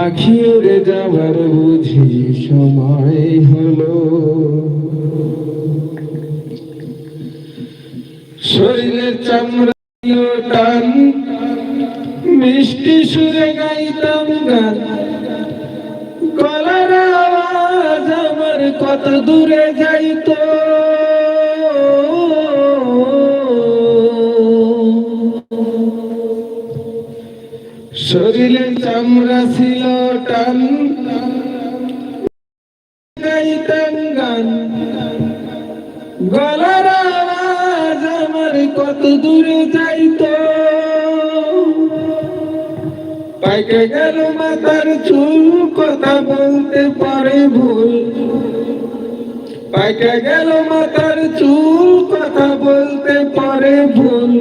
পাখি উড়ে যাবার বুঝি সময় হলো, শরীরের চামড়া টান, মিষ্টি সুরে গাইতাম গান, গলার আওয়াজ আমার কত দূরে যাইতো। শরীরের চামড়া ছিল টান, গাইতাম গান, গলার আওয়াজ আমার কত দূরে যাইতো। পাইকে গেল মাথার চুল, কথা বলতে পারে ভুল, পাইকে গেল মাথার চুল, কথা বলতে পারে ভুল।